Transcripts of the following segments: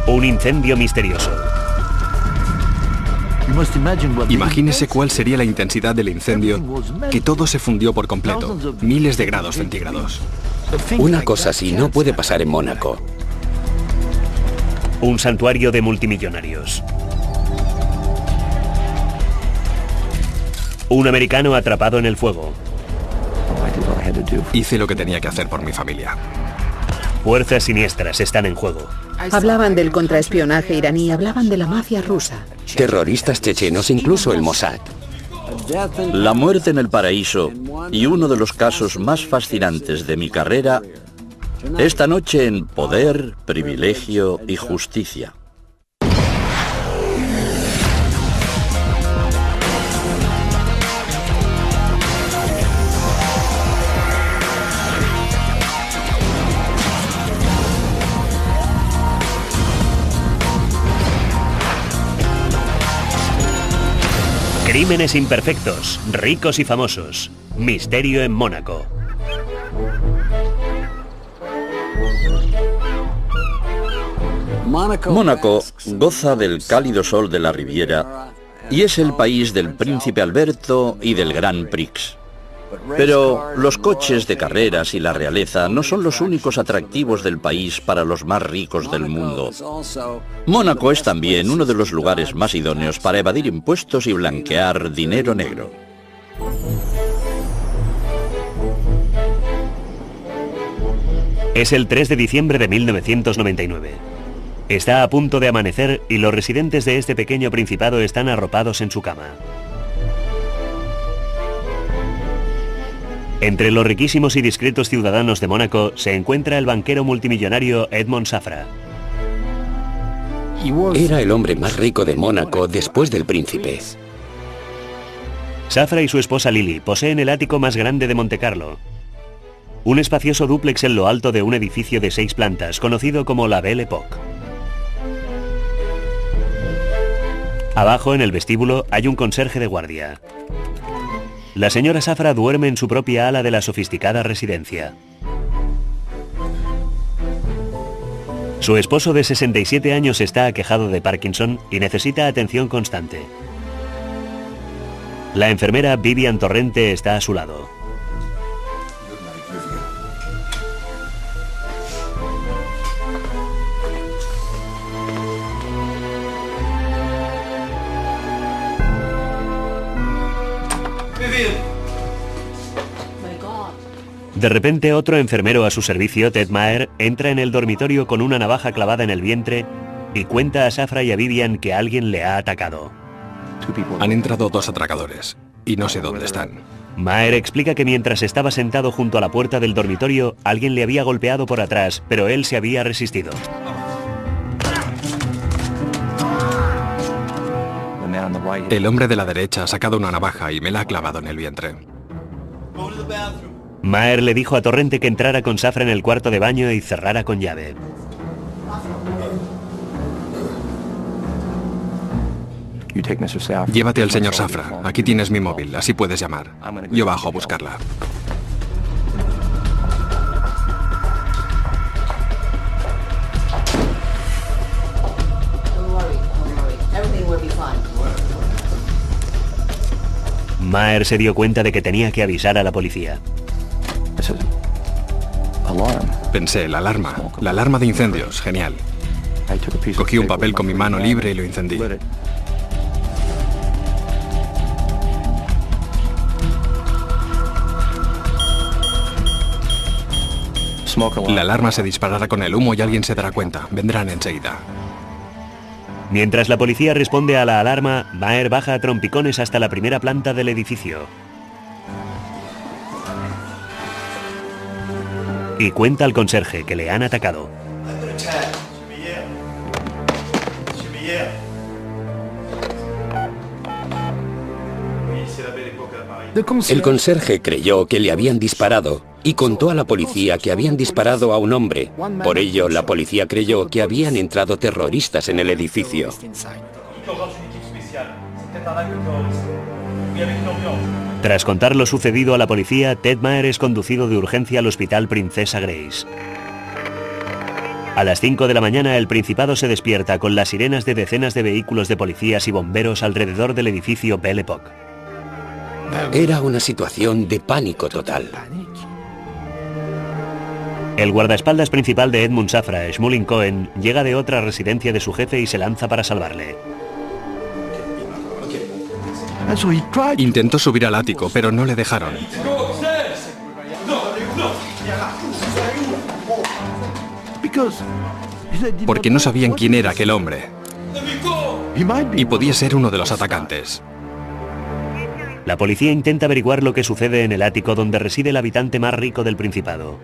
Un incendio misterioso. Imagínese cuál sería la intensidad del incendio, que todo se fundió por completo, miles de grados centígrados. Una cosa así no puede pasar en Mónaco. Un santuario de multimillonarios. Un americano atrapado en el fuego. Hice lo que tenía que hacer por mi familia. Fuerzas siniestras están en juego. Hablaban del contraespionaje iraní, hablaban de la mafia rusa. Terroristas chechenos, incluso el Mossad. La muerte en el paraíso y uno de los casos más fascinantes de mi carrera, esta noche en Poder, Privilegio y Justicia. Crímenes imperfectos, ricos y famosos. Misterio en Mónaco. Mónaco goza del cálido sol de la Riviera y es el país del Príncipe Alberto y del Grand Prix. Pero los coches de carreras y la realeza no son los únicos atractivos del país para los más ricos del mundo. Mónaco es también uno de los lugares más idóneos para evadir impuestos y blanquear dinero negro. Es el 3 de diciembre de 1999. Está a punto de amanecer y los residentes de este pequeño principado están arropados en su cama. Entre los riquísimos y discretos ciudadanos de Mónaco se encuentra el banquero multimillonario Edmond Safra. Era el hombre más rico de Mónaco después del príncipe. Safra y su esposa Lily poseen el ático más grande de Montecarlo. Un espacioso dúplex en lo alto de un edificio de 6 plantas, conocido como la Belle Époque. Abajo, en el vestíbulo, hay un conserje de guardia. La señora Safra duerme en su propia ala de la sofisticada residencia. Su esposo de 67 años está aquejado de Parkinson y necesita atención constante. La enfermera Vivian Torrente está a su lado. De repente otro enfermero a su servicio, Ted Maher, entra en el dormitorio con una navaja clavada en el vientre y cuenta a Safra y a Vivian que alguien le ha atacado. Han entrado 2 atracadores y no sé dónde están. Maher explica que mientras estaba sentado junto a la puerta del dormitorio, alguien le había golpeado por atrás, pero él se había resistido. El hombre de la derecha ha sacado una navaja y me la ha clavado en el vientre. Maher le dijo a Torrente que entrara con Safra en el cuarto de baño y cerrara con llave. Llévate al señor Safra. Aquí tienes mi móvil, así puedes llamar. Yo bajo a buscarla. Maher se dio cuenta de que tenía que avisar a la policía. Pensé, la alarma de incendios, genial. Cogí un papel con mi mano libre y lo encendí. La alarma se disparará con el humo y alguien se dará cuenta. Vendrán enseguida. Mientras la policía responde a la alarma, Maher baja a trompicones hasta la primera planta del edificio. Y cuenta al conserje que le han atacado. El conserje creyó que le habían disparado y contó a la policía que habían disparado a un hombre. Por ello, la policía creyó que habían entrado terroristas en el edificio. Tras contar lo sucedido a la policía, Ted Maher es conducido de urgencia al hospital Princesa Grace. A las 5 de la mañana el Principado se despierta con las sirenas de decenas de vehículos de policías y bomberos alrededor del edificio Belle Époque. Era una situación de pánico total. El guardaespaldas principal de Edmund Safra, Shmulin Cohen, llega de otra residencia de su jefe y se lanza para salvarle. Intentó subir al ático, pero no le dejaron. Porque no sabían quién era aquel hombre. Y podía ser uno de los atacantes. La policía intenta averiguar lo que sucede en el ático donde reside el habitante más rico del Principado.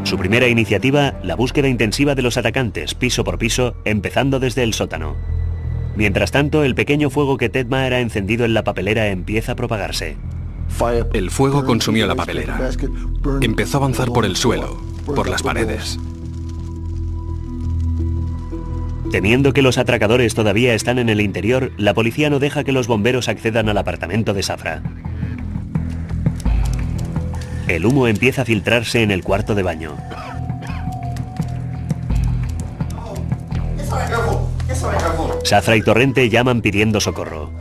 Su primera iniciativa, la búsqueda intensiva de los atacantes, piso por piso, empezando desde el sótano. Mientras tanto, el pequeño fuego que Ted Maher ha encendido en la papelera empieza a propagarse. El fuego consumió la papelera. Empezó a avanzar por el suelo, por las paredes. Temiendo que los atracadores todavía están en el interior, la policía no deja que los bomberos accedan al apartamento de Safra. El humo empieza a filtrarse en el cuarto de baño. Safra y Torrente llaman pidiendo socorro.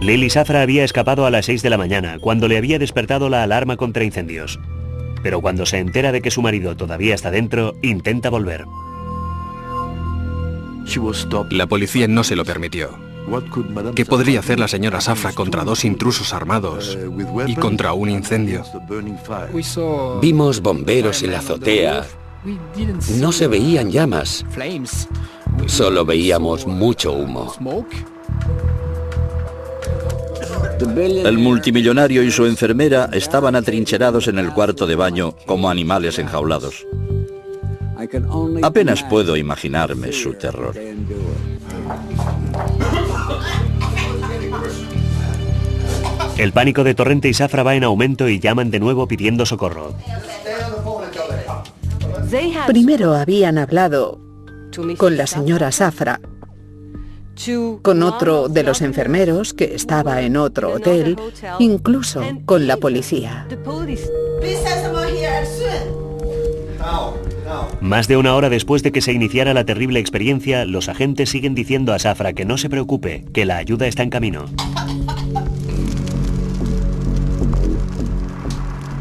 Lily Safra había escapado a las 6 de la mañana, cuando le había despertado la alarma contra incendios. Pero cuando se entera de que su marido todavía está dentro, intenta volver. La policía no se lo permitió. ¿Qué podría hacer la señora Safra contra dos intrusos armados y contra un incendio? Vimos bomberos en la azotea. No se veían llamas. Solo veíamos mucho humo. El multimillonario y su enfermera estaban atrincherados en el cuarto de baño como animales enjaulados. Apenas puedo imaginarme su terror. El pánico de Torrente y Safra va en aumento y llaman de nuevo pidiendo socorro. Primero habían hablado con la señora Safra, con otro de los enfermeros que estaba en otro hotel, incluso con la policía. Más de una hora después de que se iniciara la terrible experiencia, los agentes siguen diciendo a Safra que no se preocupe, que la ayuda está en camino.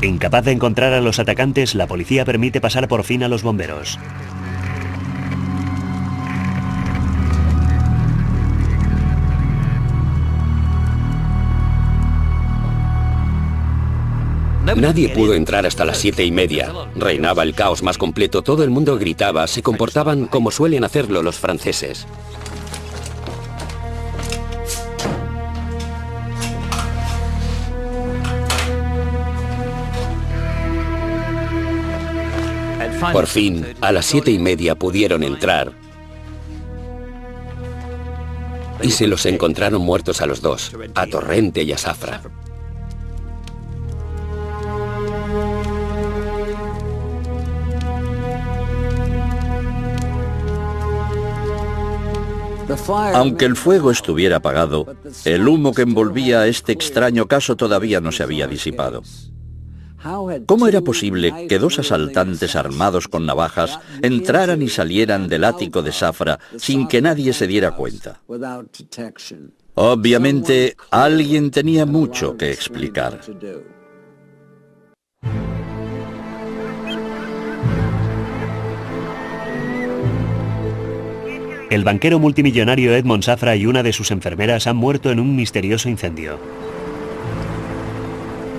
Incapaz de encontrar a los atacantes, la policía permite pasar por fin a los bomberos. Nadie pudo entrar hasta las 7:30. Reinaba el caos más completo, todo el mundo gritaba, se comportaban como suelen hacerlo los franceses. Por fin, a las 7:30 pudieron entrar y se los encontraron muertos a los dos, a Torrente y a Safra. Aunque el fuego estuviera apagado, el humo que envolvía a este extraño caso todavía no se había disipado. ¿Cómo era posible que dos asaltantes armados con navajas entraran y salieran del ático de Safra sin que nadie se diera cuenta? Obviamente, alguien tenía mucho que explicar. El banquero multimillonario Edmond Safra y una de sus enfermeras han muerto en un misterioso incendio.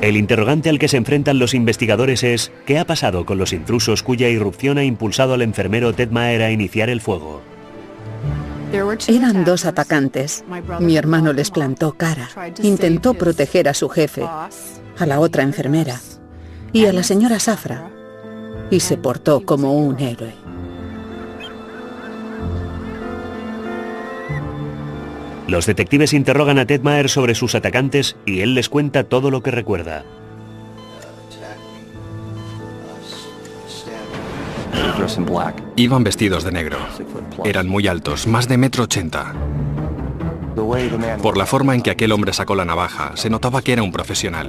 El interrogante al que se enfrentan los investigadores es ¿qué ha pasado con los intrusos cuya irrupción ha impulsado al enfermero Ted Maher a iniciar el fuego? Eran dos atacantes. Mi hermano les plantó cara. Intentó proteger a su jefe, a la otra enfermera y a la señora Safra. Y se portó como un héroe. Los detectives interrogan a Ted Maher sobre sus atacantes y él les cuenta todo lo que recuerda. Iban vestidos de negro. Eran muy altos, más de 1,80 m. Por la forma en que aquel hombre sacó la navaja, se notaba que era un profesional.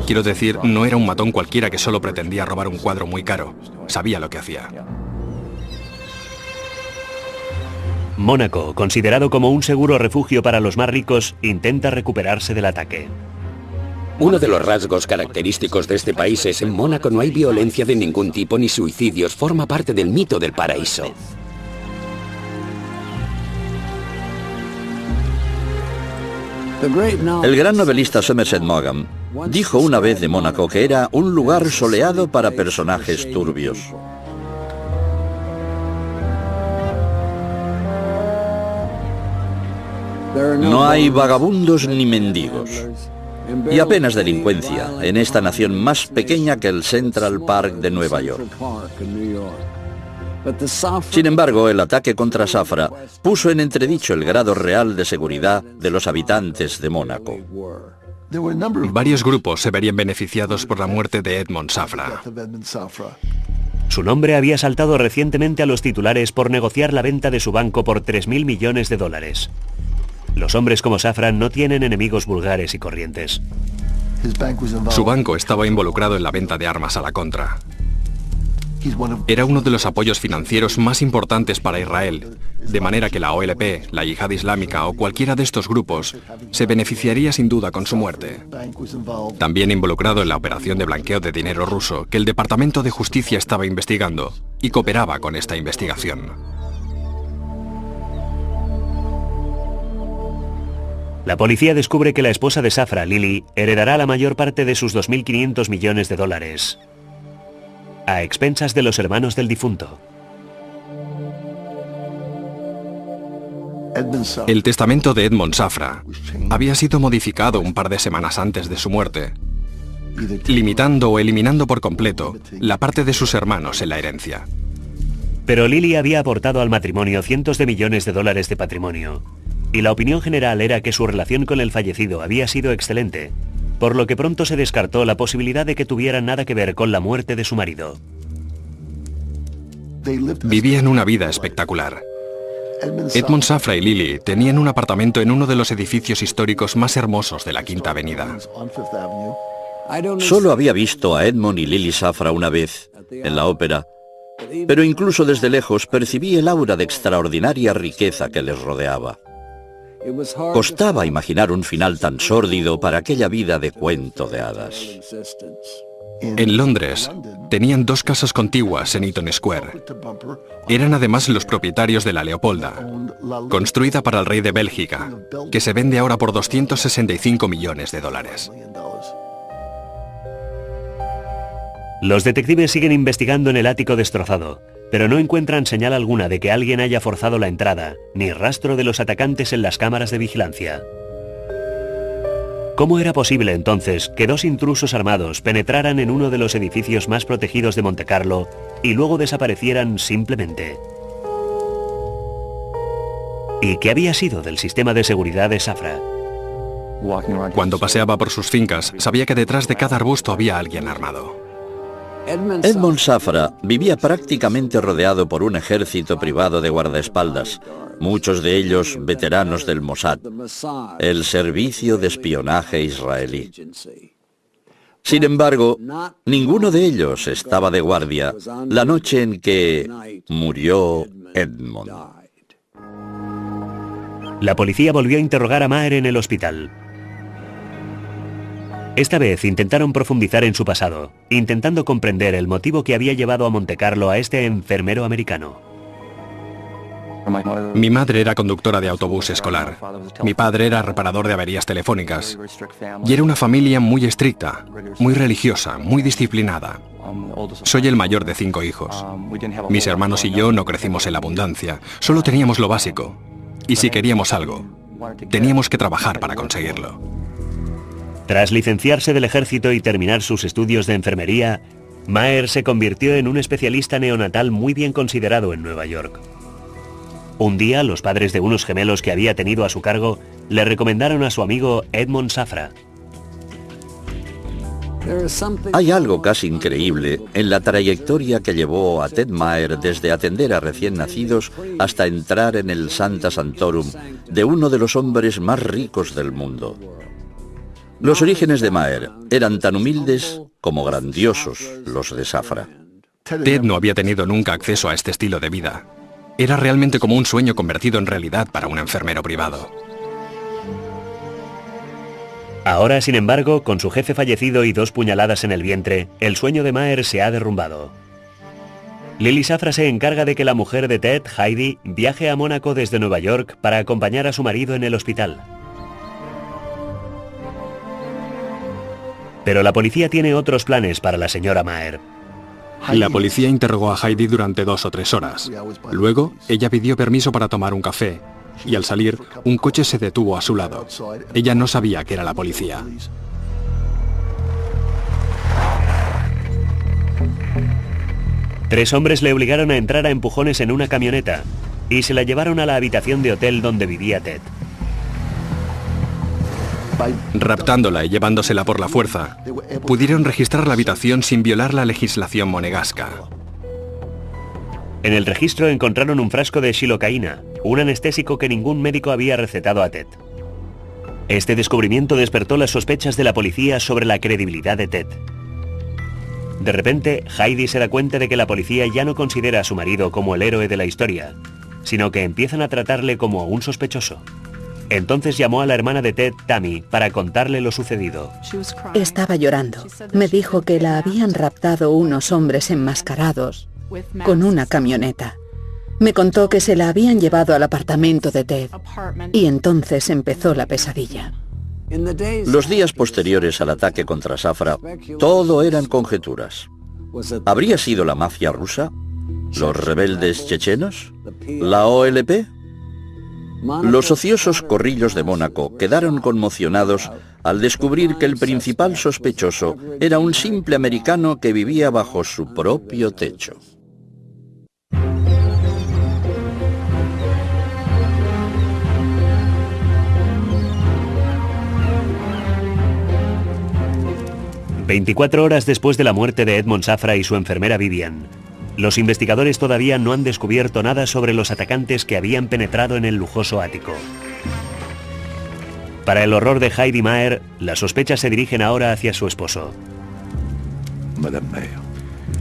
Quiero decir, no era un matón cualquiera que solo pretendía robar un cuadro muy caro. Sabía lo que hacía. Mónaco, considerado como un seguro refugio para los más ricos, intenta recuperarse del ataque. Uno de los rasgos característicos de este país es: en Mónaco no hay violencia de ningún tipo ni suicidios. Forma parte del mito del paraíso. El gran novelista Somerset Maugham dijo una vez de Mónaco que era un lugar soleado para personajes turbios. No hay vagabundos ni mendigos. Y apenas delincuencia en esta nación más pequeña que el Central Park de Nueva York. Sin embargo, el ataque contra Zafra puso en entredicho el grado real de seguridad de los habitantes de Mónaco. Varios grupos se verían beneficiados por la muerte de Edmond Zafra. Su nombre había saltado recientemente a los titulares por negociar la venta de su banco por 3.000 millones de dólares. Los hombres como Zafra no tienen enemigos vulgares y corrientes. Su banco estaba involucrado en la venta de armas a la contra. Era uno de los apoyos financieros más importantes para Israel, de manera que la OLP, la Yihad Islámica o cualquiera de estos grupos se beneficiaría sin duda con su muerte. También involucrado en la operación de blanqueo de dinero ruso que el Departamento de Justicia estaba investigando y cooperaba con esta investigación. La policía descubre que la esposa de Zafra, Lily, heredará la mayor parte de sus 2.500 millones de dólares, a expensas de los hermanos del difunto. El testamento de Edmond Zafra había sido modificado un par de semanas antes de su muerte, limitando o eliminando por completo la parte de sus hermanos en la herencia. Pero Lily había aportado al matrimonio cientos de millones de dólares de patrimonio, y la opinión general era que su relación con el fallecido había sido excelente, por lo que pronto se descartó la posibilidad de que tuviera nada que ver con la muerte de su marido. Vivían una vida espectacular. Edmond Zafra y Lily tenían un apartamento en uno de los edificios históricos más hermosos de la Quinta Avenida. Solo había visto a Edmond y Lily Zafra una vez, en la ópera, pero incluso desde lejos percibí el aura de extraordinaria riqueza que les rodeaba. Costaba imaginar un final tan sórdido para aquella vida de cuento de hadas. En Londres, tenían dos casas contiguas en Eaton Square. Eran además los propietarios de la Leopolda, construida para el rey de Bélgica, que se vende ahora por 265 millones de dólares. Los detectives siguen investigando en el ático destrozado, pero no encuentran señal alguna de que alguien haya forzado la entrada, ni rastro de los atacantes en las cámaras de vigilancia. ¿Cómo era posible entonces que dos intrusos armados penetraran en uno de los edificios más protegidos de Montecarlo y luego desaparecieran simplemente? ¿Y qué había sido del sistema de seguridad de Zafra? Cuando paseaba por sus fincas, sabía que detrás de cada arbusto había alguien armado. Edmond Zafra vivía prácticamente rodeado por un ejército privado de guardaespaldas, muchos de ellos veteranos del Mossad, el servicio de espionaje israelí. Sin embargo, ninguno de ellos estaba de guardia la noche en que murió Edmond. La policía volvió a interrogar a Maher en el hospital. Esta vez intentaron profundizar en su pasado, intentando comprender el motivo que había llevado a Montecarlo a este enfermero americano. Mi madre era conductora de autobús escolar. Mi padre era reparador de averías telefónicas. Y era una familia muy estricta, muy religiosa, muy disciplinada. Soy el mayor de 5 hijos. Mis hermanos y yo no crecimos en la abundancia, solo teníamos lo básico. Y si queríamos algo, teníamos que trabajar para conseguirlo. Tras licenciarse del ejército y terminar sus estudios de enfermería, Maher se convirtió en un especialista neonatal muy bien considerado en Nueva York. Un día, los padres de unos gemelos que había tenido a su cargo le recomendaron a su amigo Edmond Zafra. Hay algo casi increíble en la trayectoria que llevó a Ted Maher desde atender a recién nacidos hasta entrar en el Sancta Sanctorum de uno de los hombres más ricos del mundo. Los orígenes de Maher eran tan humildes como grandiosos los de Safra. Ted no había tenido nunca acceso a este estilo de vida. Era realmente como un sueño convertido en realidad para un enfermero privado. Ahora, sin embargo, con su jefe fallecido y 2 puñaladas en el vientre, el sueño de Maher se ha derrumbado. Lily Safra se encarga de que la mujer de Ted, Heidi, viaje a Mónaco desde Nueva York para acompañar a su marido en el hospital. Pero la policía tiene otros planes para la señora Maher. La policía interrogó a Heidi durante 2 o 3 horas. Luego, ella pidió permiso para tomar un café, y al salir, un coche se detuvo a su lado. Ella no sabía que era la policía. Tres hombres le obligaron a entrar a empujones en una camioneta y se la llevaron a la habitación de hotel donde vivía Ted. Raptándola y llevándosela por la fuerza, pudieron registrar la habitación sin violar la legislación monegasca. En el registro encontraron un frasco de xilocaína, un anestésico que ningún médico había recetado a Ted. Este descubrimiento despertó las sospechas de la policía sobre la credibilidad de Ted. De repente, Heidi se da cuenta de que la policía ya no considera a su marido como el héroe de la historia, sino que empiezan a tratarle como a un sospechoso. Entonces llamó a la hermana de Ted, Tammy, para contarle lo sucedido. Estaba llorando. Me dijo que la habían raptado unos hombres enmascarados con una camioneta. Me contó que se la habían llevado al apartamento de Ted y entonces empezó la pesadilla. Los días posteriores al ataque contra Safra, todo eran conjeturas. ¿Habría sido la mafia rusa? ¿Los rebeldes chechenos? ¿La OLP? Los ociosos corrillos de Mónaco quedaron conmocionados al descubrir que el principal sospechoso era un simple americano que vivía bajo su propio techo. ...24 horas después de la muerte de Edmond Safra y su enfermera Vivian, los investigadores todavía no han descubierto nada sobre los atacantes que habían penetrado en el lujoso ático. Para el horror de Heidi Maher, las sospechas se dirigen ahora hacia su esposo.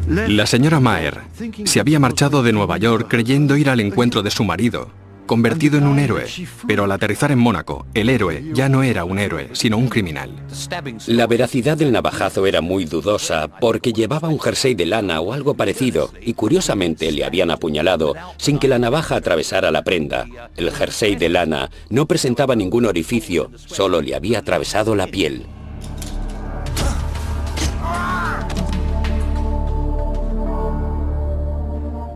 La señora Maher se había marchado de Nueva York creyendo ir al encuentro de su marido, convertido en un héroe, pero al aterrizar en Mónaco, el héroe ya no era un héroe, sino un criminal. La veracidad del navajazo era muy dudosa porque llevaba un jersey de lana o algo parecido y curiosamente le habían apuñalado sin que la navaja atravesara la prenda. El jersey de lana no presentaba ningún orificio, solo le había atravesado la piel.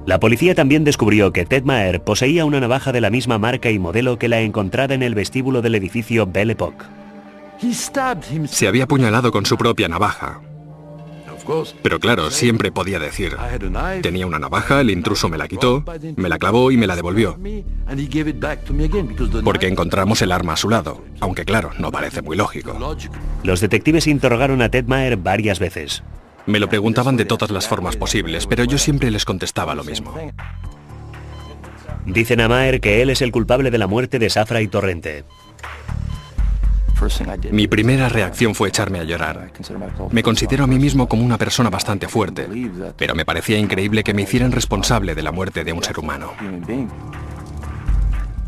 La policía también descubrió que Ted Maher poseía una navaja de la misma marca y modelo que la encontrada en el vestíbulo del edificio Belle Époque. Se había apuñalado con su propia navaja. Pero claro, siempre podía decir, tenía una navaja, el intruso me la quitó, me la clavó y me la devolvió. Porque encontramos el arma a su lado, aunque claro, no parece muy lógico. Los detectives interrogaron a Ted Maher varias veces. Me lo preguntaban de todas las formas posibles, pero yo siempre les contestaba lo mismo. Dicen a Maher que él es el culpable de la muerte de Safra y Torrente. Mi primera reacción fue echarme a llorar. Me considero a mí mismo como una persona bastante fuerte, pero me parecía increíble que me hicieran responsable de la muerte de un ser humano.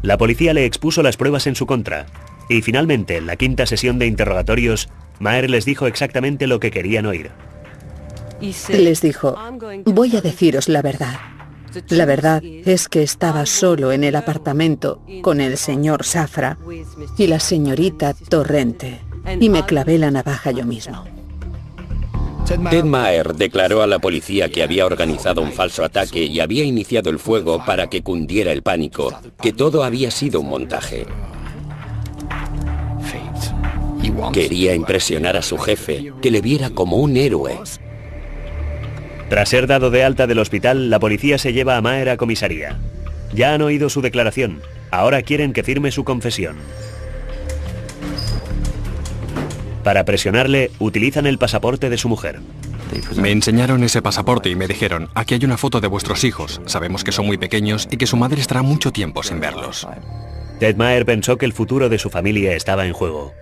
La policía le expuso las pruebas en su contra, y finalmente, en la quinta sesión de interrogatorios, Maher les dijo exactamente lo que querían oír. Les dijo, voy a deciros la verdad. La verdad es que estaba solo en el apartamento con el señor Safra y la señorita Torrente y me clavé la navaja yo mismo. Ted Maher declaró a la policía que había organizado un falso ataque y había iniciado el fuego para que cundiera el pánico, que todo había sido un montaje. Quería impresionar a su jefe, que le viera como un héroe. Tras ser dado de alta del hospital, la policía se lleva a Maher a comisaría. Ya han oído su declaración, ahora quieren que firme su confesión. Para presionarle, utilizan el pasaporte de su mujer. Me enseñaron ese pasaporte y me dijeron, aquí hay una foto de vuestros hijos, sabemos que son muy pequeños y que su madre estará mucho tiempo sin verlos. Ted Maher pensó que el futuro de su familia estaba en juego.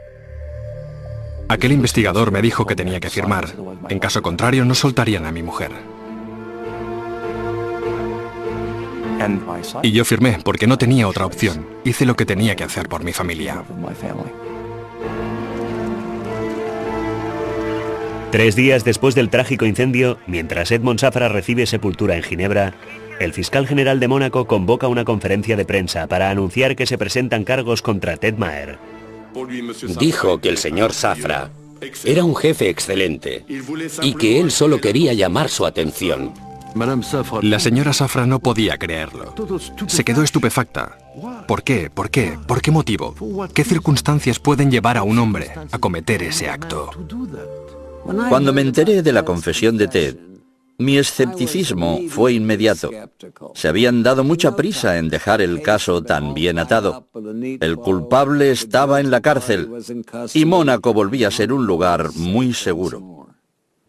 Aquel investigador me dijo que tenía que firmar. En caso contrario, no soltarían a mi mujer. Y yo firmé porque no tenía otra opción. Hice lo que tenía que hacer por mi familia. 3 días después del trágico incendio, mientras Edmond Safra recibe sepultura en Ginebra, el fiscal general de Mónaco convoca una conferencia de prensa para anunciar que se presentan cargos contra Ted Maher. Dijo que el señor Safra era un jefe excelente y que él solo quería llamar su atención. La señora Safra no podía creerlo. Se quedó estupefacta. ¿Por qué? ¿Por qué? ¿Por qué motivo? ¿Qué circunstancias pueden llevar a un hombre a cometer ese acto? Cuando me enteré de la confesión de Ted, mi escepticismo fue inmediato. Se habían dado mucha prisa en dejar el caso tan bien atado. El culpable estaba en la cárcel y Mónaco volvía a ser un lugar muy seguro.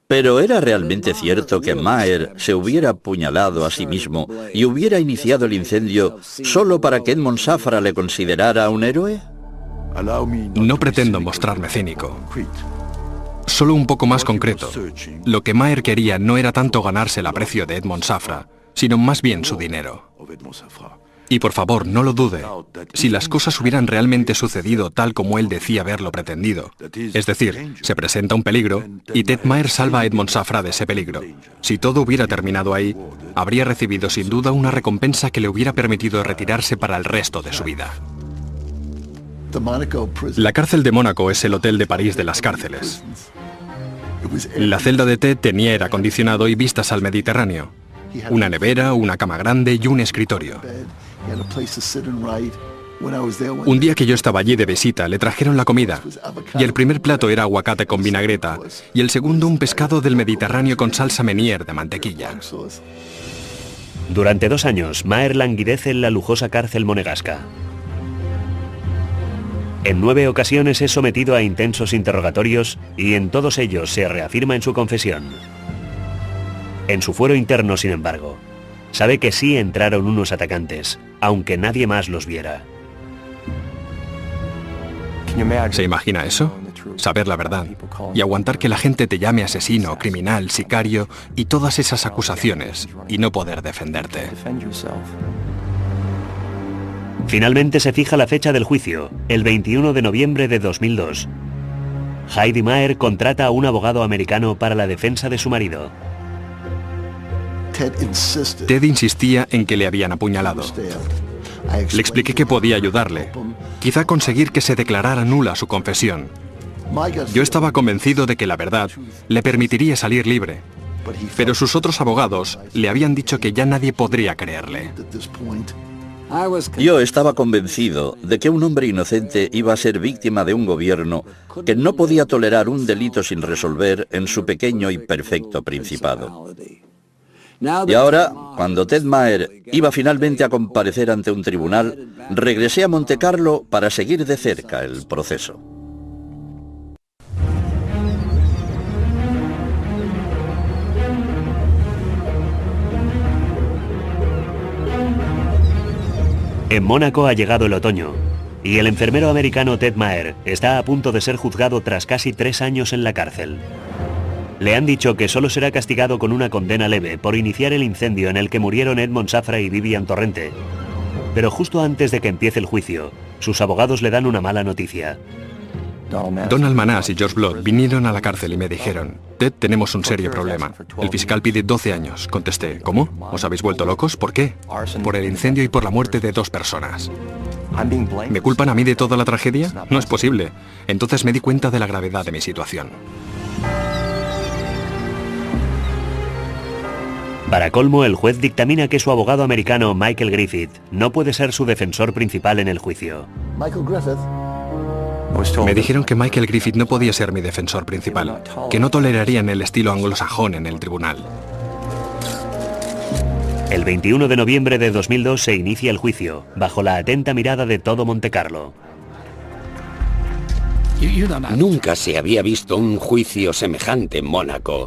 Pero ¿era realmente cierto que Maher se hubiera apuñalado a sí mismo y hubiera iniciado el incendio solo para que Edmond Safra le considerara un héroe? No pretendo mostrarme cínico. Solo un poco más concreto. Lo que Maher quería no era tanto ganarse el aprecio de Edmond Safra, sino más bien su dinero. Y por favor, no lo dude. Si las cosas hubieran realmente sucedido tal como él decía haberlo pretendido, es decir, se presenta un peligro y Ted Maher salva a Edmond Safra de ese peligro. Si todo hubiera terminado ahí, habría recibido sin duda una recompensa que le hubiera permitido retirarse para el resto de su vida. La cárcel de Mónaco es el hotel de París de las cárceles. La celda de Ted tenía aire acondicionado y vistas al Mediterráneo. Una nevera, una cama grande y un escritorio. Un día que yo estaba allí de visita, le trajeron la comida. Y el primer plato era aguacate con vinagreta, y el segundo un pescado del Mediterráneo con salsa Menier de mantequilla. Durante 2 años, Maher languidece en la lujosa cárcel monegasca. En 9 ocasiones es sometido a intensos interrogatorios y en todos ellos se reafirma en su confesión. En su fuero interno, sin embargo, sabe que sí entraron unos atacantes, aunque nadie más los viera. ¿Se imagina eso? Saber la verdad y aguantar que la gente te llame asesino, criminal, sicario y todas esas acusaciones y no poder defenderte. Finalmente se fija la fecha del juicio, el 21 de noviembre de 2002. Heidi Maher contrata a un abogado americano para la defensa de su marido. Ted insistía en que le habían apuñalado. Le expliqué que podía ayudarle, quizá conseguir que se declarara nula su confesión. Yo estaba convencido de que la verdad le permitiría salir libre, pero sus otros abogados le habían dicho que ya nadie podría creerle. Yo estaba convencido de que un hombre inocente iba a ser víctima de un gobierno que no podía tolerar un delito sin resolver en su pequeño y perfecto principado. Y ahora, cuando Ted Maher iba finalmente a comparecer ante un tribunal, regresé a Montecarlo para seguir de cerca el proceso. En Mónaco ha llegado el otoño, y el enfermero americano Ted Maher está a punto de ser juzgado tras casi 3 años en la cárcel. Le han dicho que solo será castigado con una condena leve por iniciar el incendio en el que murieron Edmond Safra y Vivian Torrente. Pero justo antes de que empiece el juicio, sus abogados le dan una mala noticia. Donald Manás y George Blood vinieron a la cárcel y me dijeron: Ted, tenemos un serio problema. El fiscal pide 12 años. Contesté: ¿cómo? ¿Os habéis vuelto locos? ¿Por qué? Por el incendio y por la muerte de 2 personas. ¿Me culpan a mí de toda la tragedia? No es posible. Entonces me di cuenta de la gravedad de mi situación. Para colmo, el juez dictamina que su abogado americano Michael Griffith no puede ser su defensor principal en el juicio. Me dijeron que Michael Griffith no podía ser mi defensor principal, que no tolerarían el estilo anglosajón en el tribunal. El 21 de noviembre de 2002 se inicia el juicio, bajo la atenta mirada de todo Montecarlo. Nunca se había visto un juicio semejante en Mónaco.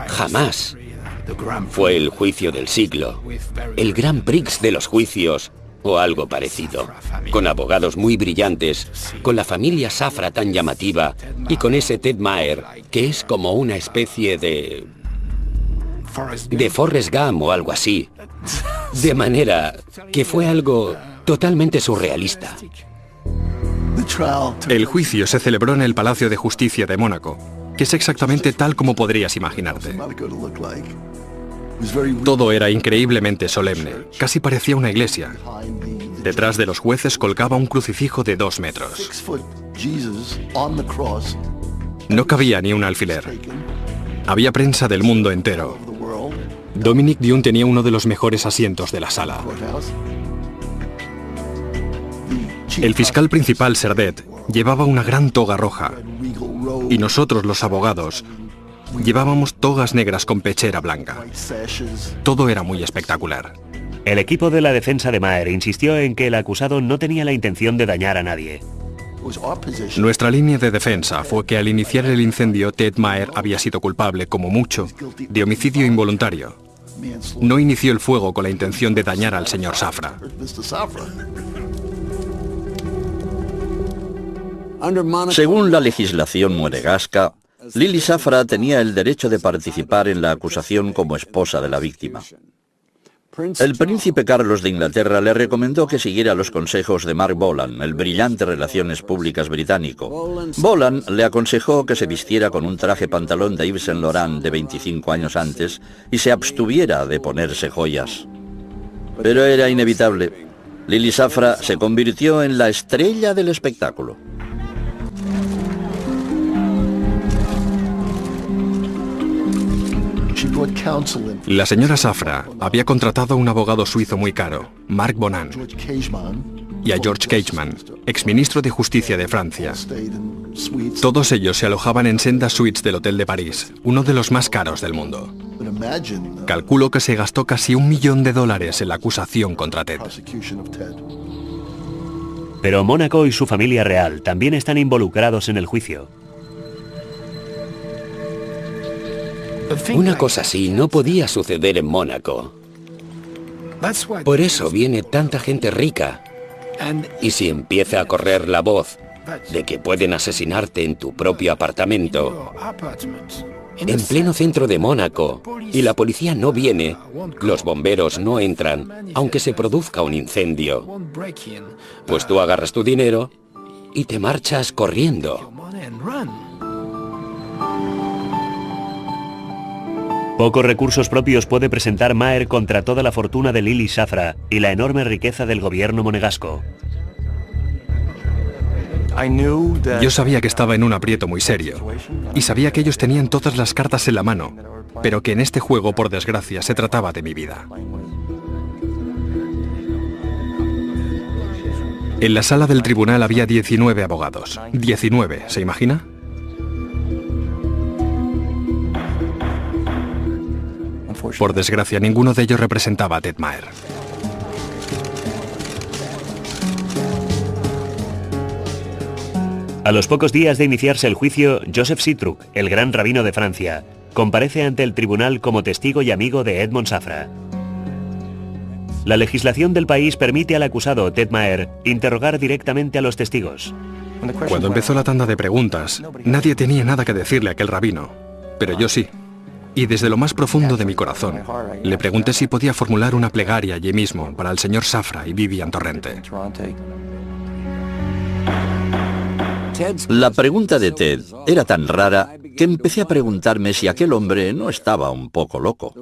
Jamás. Fue el juicio del siglo, el Grand Prix de los juicios, buscó algo parecido, con abogados muy brillantes, con la familia Safra tan llamativa y con ese Ted Maher, que es como una especie de Forrest Gump o algo así. De manera que fue algo totalmente surrealista. El juicio se celebró en el Palacio de Justicia de Mónaco, que es exactamente tal como podrías imaginarte. Todo era increíblemente solemne, casi parecía una iglesia. Detrás de los jueces colgaba un crucifijo de 2 metros. No cabía ni un alfiler. Había prensa del mundo entero. Dominic Dune tenía uno de los mejores asientos de la sala. El fiscal principal, Serdet, llevaba una gran toga roja. Y nosotros, los abogados, llevábamos togas negras con pechera blanca. Todo era muy espectacular. El equipo de la defensa de Maher insistió en que el acusado no tenía la intención de dañar a nadie. Nuestra línea de defensa fue que al iniciar el incendio, Ted Maher había sido culpable, como mucho, de homicidio involuntario. No inició el fuego con la intención de dañar al señor Safra. Según la legislación monegasca, Lily Safra tenía el derecho de participar en la acusación como esposa de la víctima. El príncipe Carlos de Inglaterra le recomendó que siguiera los consejos de Mark Bolan, el brillante relaciones públicas británico. Bolan le aconsejó que se vistiera con un traje pantalón de Yves Saint Laurent de 25 años antes y se abstuviera de ponerse joyas. Pero era inevitable. Lily Safra se convirtió en la estrella del espectáculo. La señora Safra había contratado a un abogado suizo muy caro, Marc Bonan, y a George Cageman, exministro de Justicia de Francia. Todos ellos se alojaban en sendas suites del Hotel de París, uno de los más caros del mundo. Calculo que se gastó casi $1 millón en la acusación contra Ted. Pero Mónaco y su familia real también están involucrados en el juicio. Una cosa así no podía suceder en Mónaco. Por eso viene tanta gente rica. Y si empieza a correr la voz de que pueden asesinarte en tu propio apartamento, en pleno centro de Mónaco, y la policía no viene, los bomberos no entran, aunque se produzca un incendio, pues tú agarras tu dinero y te marchas corriendo. Pocos recursos propios puede presentar Maher contra toda la fortuna de Lily Safra y la enorme riqueza del gobierno monegasco. Yo sabía que estaba en un aprieto muy serio, y sabía que ellos tenían todas las cartas en la mano, pero que en este juego, por desgracia, se trataba de mi vida. En la sala del tribunal había 19 abogados. 19, ¿se imagina? Por desgracia, ninguno de ellos representaba a Ted Maher. A los pocos días de iniciarse el juicio, Joseph Sitruk, el gran rabino de Francia, comparece ante el tribunal como testigo y amigo de Edmond Safra. La legislación del país permite al acusado, Ted Maher, interrogar directamente a los testigos. Cuando empezó la tanda de preguntas, nadie tenía nada que decirle a aquel rabino, pero yo sí. Y desde lo más profundo de mi corazón, le pregunté si podía formular una plegaria allí mismo para el señor Safra y Vivian Torrente. La pregunta de Ted era tan rara que empecé a preguntarme si aquel hombre no estaba un poco loco.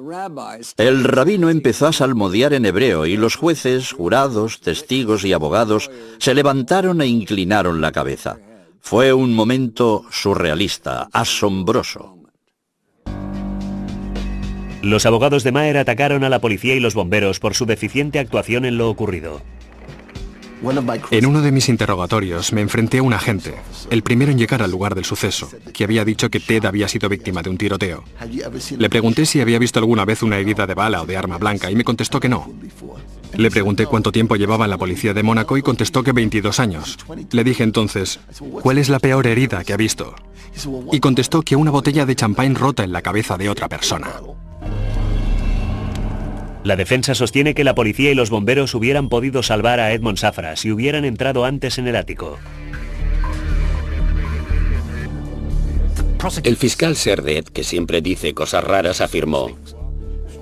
El rabino empezó a salmodiar en hebreo y los jueces, jurados, testigos y abogados se levantaron e inclinaron la cabeza. Fue un momento surrealista, asombroso. Los abogados de Maher atacaron a la policía y los bomberos por su deficiente actuación en lo ocurrido. En uno de mis interrogatorios me enfrenté a un agente, el primero en llegar al lugar del suceso, que había dicho que Ted había sido víctima de un tiroteo. Le pregunté si había visto alguna vez una herida de bala o de arma blanca y me contestó que no. Le pregunté cuánto tiempo llevaba en la policía de Mónaco y contestó que 22 años. Le dije entonces, ¿cuál es la peor herida que ha visto? Y contestó que una botella de champán rota en la cabeza de otra persona. La defensa sostiene que la policía y los bomberos hubieran podido salvar a Edmond Safra si hubieran entrado antes en el ático. El fiscal Serdet, que siempre dice cosas raras, afirmó: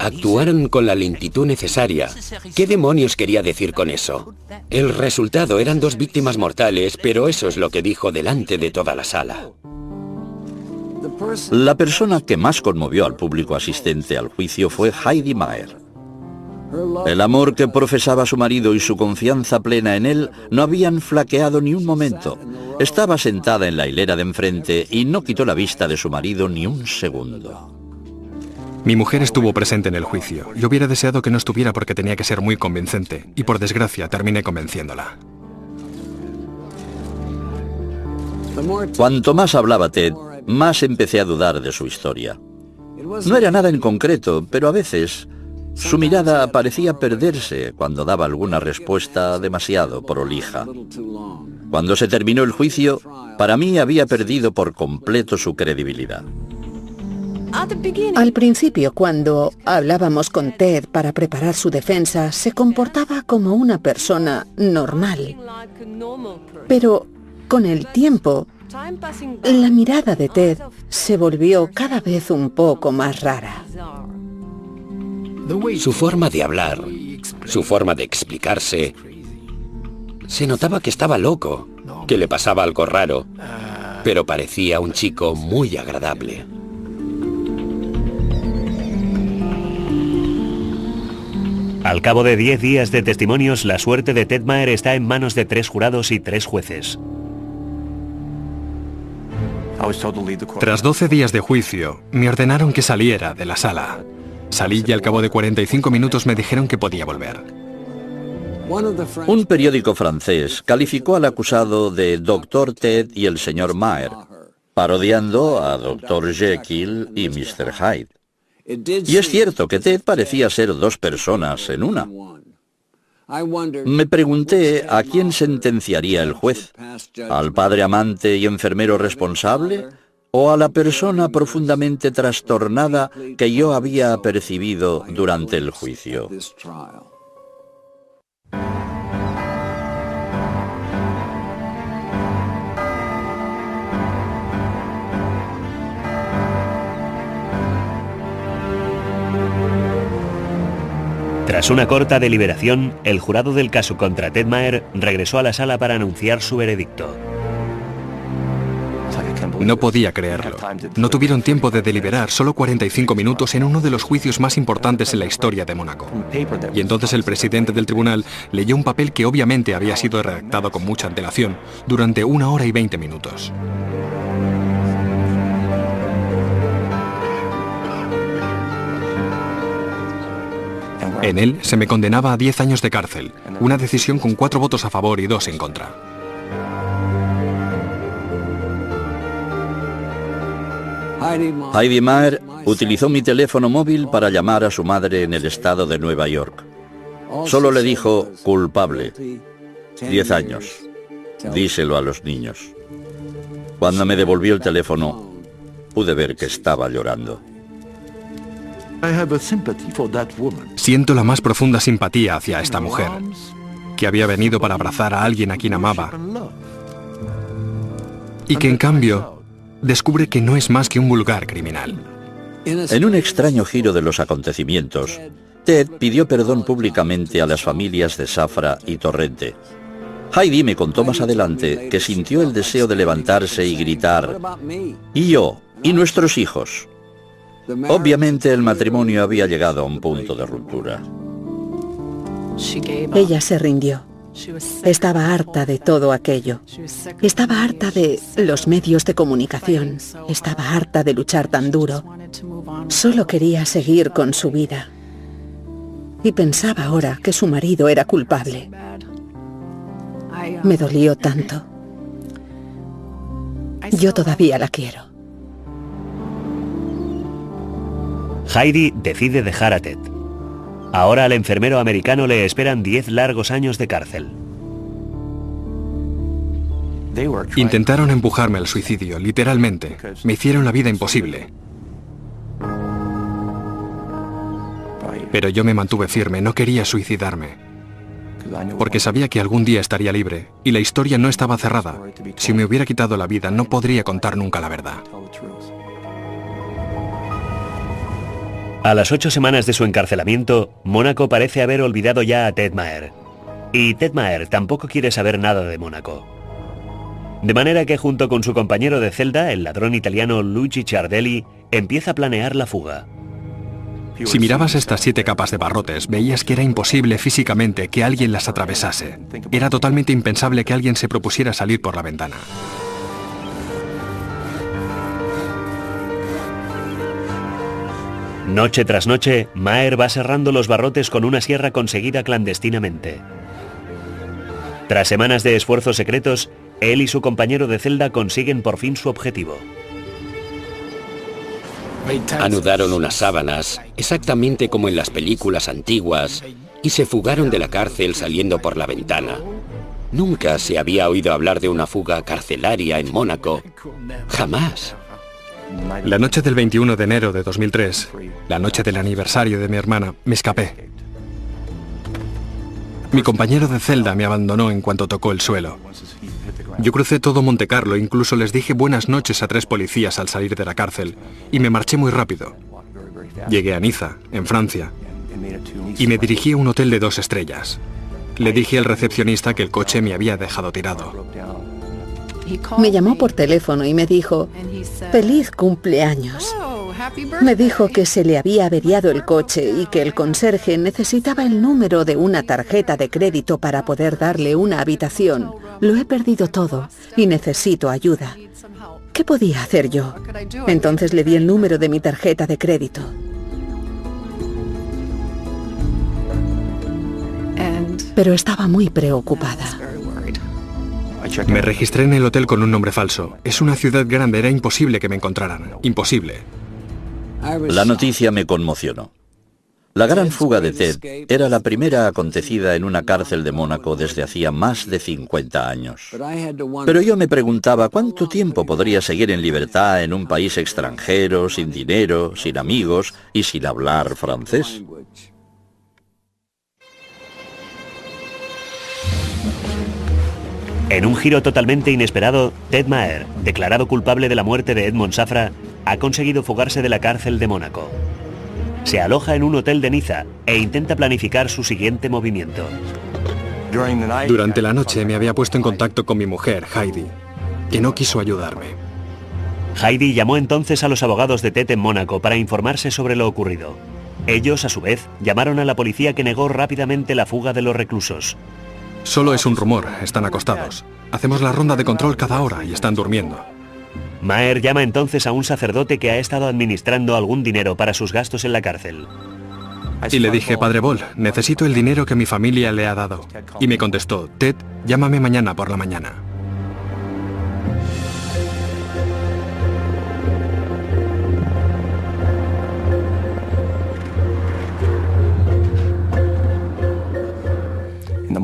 actuaron con la lentitud necesaria. ¿Qué demonios quería decir con eso? El resultado eran 2 víctimas mortales, pero eso es lo que dijo delante de toda la sala. La persona que más conmovió al público asistente al juicio fue Heidi Maher. El amor que profesaba su marido y su confianza plena en él no habían flaqueado ni un momento. Estaba sentada en la hilera de enfrente y no quitó la vista de su marido ni un segundo. Mi mujer estuvo presente en el juicio. Yo hubiera deseado que no estuviera porque tenía que ser muy convincente, y por desgracia terminé convenciéndola. Cuanto más hablaba Ted, más empecé a dudar de su historia. No era nada en concreto, pero a veces su mirada parecía perderse cuando daba alguna respuesta demasiado prolija. Cuando se terminó el juicio, para mí había perdido por completo su credibilidad. Al principio, cuando hablábamos con Ted para preparar su defensa, se comportaba como una persona normal. Pero con el tiempo, la mirada de Ted se volvió cada vez un poco más rara. Su forma de hablar, su forma de explicarse, se notaba que estaba loco, que le pasaba algo raro, pero parecía un chico muy agradable. Al cabo de 10 días de testimonios, la suerte de Ted Maher está en manos de 3 jurados y 3 jueces. Tras 12 días de juicio, me ordenaron que saliera de la sala. Salí y al cabo de 45 minutos me dijeron que podía volver. Un periódico francés calificó al acusado de Dr. Ted y el señor Maher, parodiando a Dr. Jekyll y Mr. Hyde. Y es cierto que Ted parecía ser 2 personas en una. Me pregunté a quién sentenciaría el juez, ¿al padre amante y enfermero responsable o a la persona profundamente trastornada que yo había percibido durante el juicio? Tras una corta deliberación, el jurado del caso contra Ted Maher regresó a la sala para anunciar su veredicto. No podía creerlo. No tuvieron tiempo de deliberar, solo 45 minutos en uno de los juicios más importantes en la historia de Mónaco. Y entonces el presidente del tribunal leyó un papel que obviamente había sido redactado con mucha antelación, durante 1 hora y 20 minutos. En él se me condenaba a 10 años de cárcel, una decisión con 4 votos a favor y 2 en contra. Heidi Maher utilizó mi teléfono móvil para llamar a su madre en el estado de Nueva York. Solo le dijo culpable. 10 años. Díselo a los niños. Cuando me devolvió el teléfono, pude ver que estaba llorando. Siento la más profunda simpatía hacia esta mujer, que había venido para abrazar a alguien a quien amaba, y que en cambio descubre que no es más que un vulgar criminal. En un extraño giro de los acontecimientos, Ted pidió perdón públicamente a las familias de Safra y Torrente. Heidi me contó más adelante que sintió el deseo de levantarse y gritar: «¿Y yo? ¿Y nuestros hijos?». Obviamente el matrimonio había llegado a un punto de ruptura. Ella se rindió. Estaba harta de todo aquello. Estaba harta de los medios de comunicación. Estaba harta de luchar tan duro. Solo quería seguir con su vida. Y pensaba ahora que su marido era culpable. Me dolió tanto. Yo todavía la quiero. Heidi decide dejar a Ted. Ahora al enfermero americano le esperan 10 largos años de cárcel. Intentaron empujarme al suicidio, literalmente. Me hicieron la vida imposible. Pero yo me mantuve firme, no quería suicidarme. Porque sabía que algún día estaría libre, y la historia no estaba cerrada. Si me hubiera quitado la vida, no podría contar nunca la verdad. A las 8 semanas de su encarcelamiento, Mónaco parece haber olvidado ya a Ted Maher. Y Ted Maher tampoco quiere saber nada de Mónaco. De manera que junto con su compañero de celda, el ladrón italiano Luigi Ciardelli, empieza a planear la fuga. Si mirabas estas 7 capas de barrotes, veías que era imposible físicamente que alguien las atravesase. Era totalmente impensable que alguien se propusiera salir por la ventana. Noche tras noche, Maher va serrando los barrotes con una sierra conseguida clandestinamente. Tras semanas de esfuerzos secretos, él y su compañero de celda consiguen por fin su objetivo. Anudaron unas sábanas, exactamente como en las películas antiguas, y se fugaron de la cárcel saliendo por la ventana. Nunca se había oído hablar de una fuga carcelaria en Mónaco. Jamás. La noche del 21 de enero de 2003, la noche del aniversario de mi hermana, me escapé. Mi compañero de celda me abandonó en cuanto tocó el suelo. Yo crucé todo Montecarlo, incluso les dije buenas noches a 3 policías al salir de la cárcel, y me marché muy rápido. Llegué a Niza, en Francia, y me dirigí a un hotel de 2 estrellas. Le dije al recepcionista que el coche me había dejado tirado. Me llamó por teléfono y me dijo, ¡feliz cumpleaños! Me dijo que se le había averiado el coche y que el conserje necesitaba el número de una tarjeta de crédito para poder darle una habitación. Lo he perdido todo y necesito ayuda. ¿Qué podía hacer yo? Entonces le di el número de mi tarjeta de crédito. Pero estaba muy preocupada. Me registré en el hotel con un nombre falso. Es una ciudad grande, era imposible que me encontraran. Imposible. La noticia me conmocionó. La gran fuga de Ted era la primera acontecida en una cárcel de Mónaco desde hacía más de 50 años. Pero yo me preguntaba cuánto tiempo podría seguir en libertad en un país extranjero, sin dinero, sin amigos y sin hablar francés. En un giro totalmente inesperado, Ted Maher, declarado culpable de la muerte de Edmond Safra, ha conseguido fugarse de la cárcel de Mónaco. Se aloja en un hotel de Niza e intenta planificar su siguiente movimiento. Durante la noche me había puesto en contacto con mi mujer, Heidi, que no quiso ayudarme. Heidi llamó entonces a los abogados de Ted en Mónaco para informarse sobre lo ocurrido. Ellos, a su vez, llamaron a la policía que negó rápidamente la fuga de los reclusos. Solo es un rumor, están acostados. Hacemos la ronda de control cada hora y están durmiendo. Maher llama entonces a un sacerdote que ha estado administrando algún dinero para sus gastos en la cárcel. Y le dije, Padre Bol, necesito el dinero que mi familia le ha dado. Y me contestó, Ted, llámame mañana por la mañana.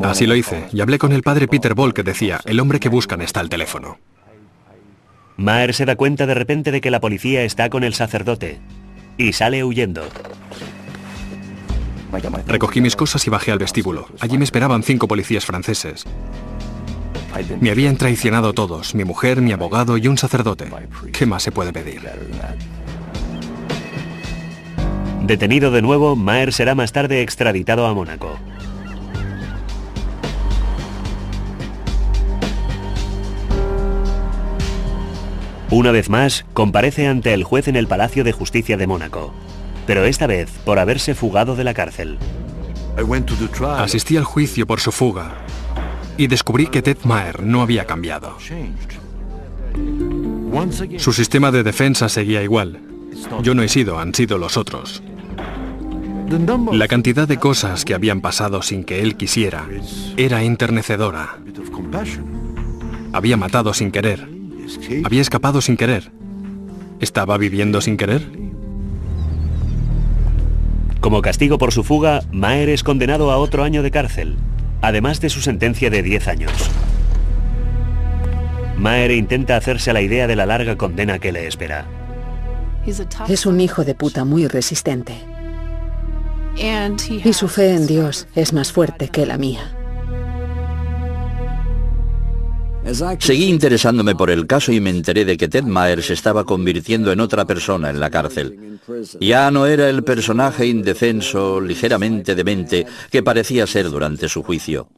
Así lo hice, y hablé con el padre Peter Bol, que decía, el hombre que buscan está al teléfono. Maher se da cuenta de repente de que la policía está con el sacerdote y sale huyendo. Recogí mis cosas y bajé al vestíbulo. Allí me esperaban 5 policías franceses. Me habían traicionado todos, mi mujer, mi abogado y un sacerdote. ¿Qué más se puede pedir? Detenido de nuevo, Maher será más tarde extraditado a Mónaco. Una vez más, comparece ante el juez en el Palacio de Justicia de Mónaco, pero esta vez por haberse fugado de la cárcel. Asistí al juicio por su fuga y descubrí que Ted Maher no había cambiado. Su sistema de defensa seguía igual. Yo no he sido, han sido los otros. La cantidad de cosas que habían pasado sin que él quisiera era enternecedora. Había matado sin querer. Había escapado sin querer. ¿Estaba viviendo sin querer? Como castigo por su fuga, Maher es condenado a otro año de cárcel, además de su sentencia de 10 años. Maher intenta hacerse a la idea de la larga condena que le espera. Es un hijo de puta muy resistente. Y su fe en Dios es más fuerte que la mía. Seguí interesándome por el caso y me enteré de que Ted Maher se estaba convirtiendo en otra persona en la cárcel. Ya no era el personaje indefenso, ligeramente demente, que parecía ser durante su juicio.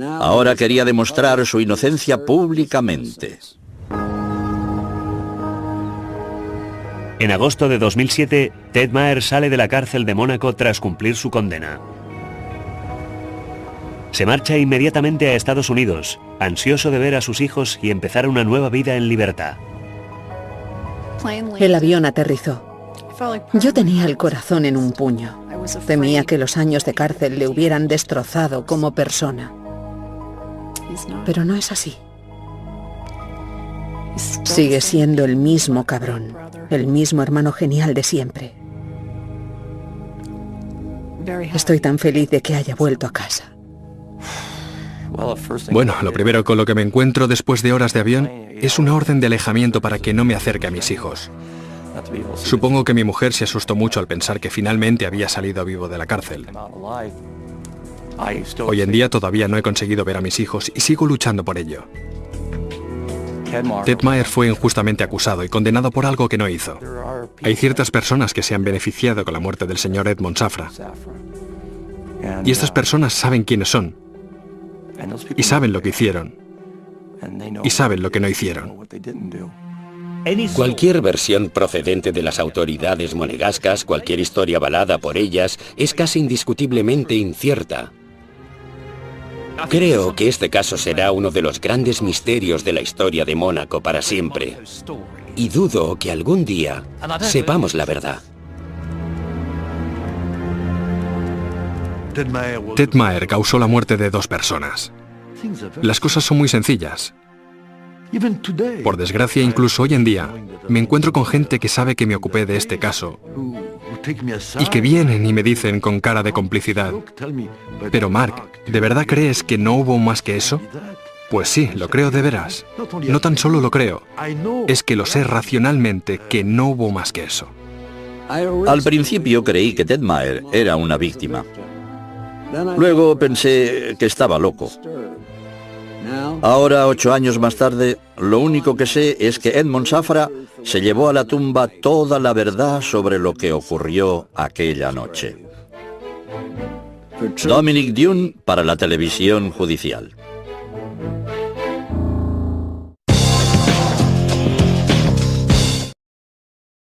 Ahora quería demostrar su inocencia públicamente. En agosto de 2007, Ted Maher sale de la cárcel de Mónaco tras cumplir su condena. Se marcha inmediatamente a Estados Unidos, ansioso de ver a sus hijos y empezar una nueva vida en libertad. El avión aterrizó. Yo tenía el corazón en un puño. Temía que los años de cárcel le hubieran destrozado como persona. Pero no es así. Sigue siendo el mismo cabrón, el mismo hermano genial de siempre. Estoy tan feliz de que haya vuelto a casa. Bueno, lo primero con lo que me encuentro después de horas de avión es una orden de alejamiento para que no me acerque a mis hijos. Supongo que mi mujer se asustó mucho al pensar que finalmente había salido vivo de la cárcel. Hoy en día todavía no he conseguido ver a mis hijos y sigo luchando por ello. Ted Maher fue injustamente acusado y condenado por algo que no hizo. Hay ciertas personas que se han beneficiado con la muerte del señor Edmond Safra. Y estas personas saben quiénes son. Y saben lo que hicieron. Y saben lo que no hicieron. Cualquier versión procedente de las autoridades monegascas, cualquier historia avalada por ellas, es casi indiscutiblemente incierta. Creo que este caso será uno de los grandes misterios de la historia de Mónaco para siempre. Y dudo que algún día sepamos la verdad. Ted Maher causó la muerte de 2 personas. Las cosas son muy sencillas. Por desgracia, incluso hoy en día, me encuentro con gente que sabe que me ocupé de este caso y que vienen y me dicen con cara de complicidad: pero Mark, ¿de verdad crees que no hubo más que eso? Pues sí, lo creo de veras. No tan solo lo creo, es que lo sé racionalmente que no hubo más que eso. Al principio creí que Ted Maher era una víctima. Luego pensé que estaba loco. Ahora, 8 años más tarde, lo único que sé es que Edmond Safra se llevó a la tumba toda la verdad sobre lo que ocurrió aquella noche. Dominic Dunne para la televisión judicial.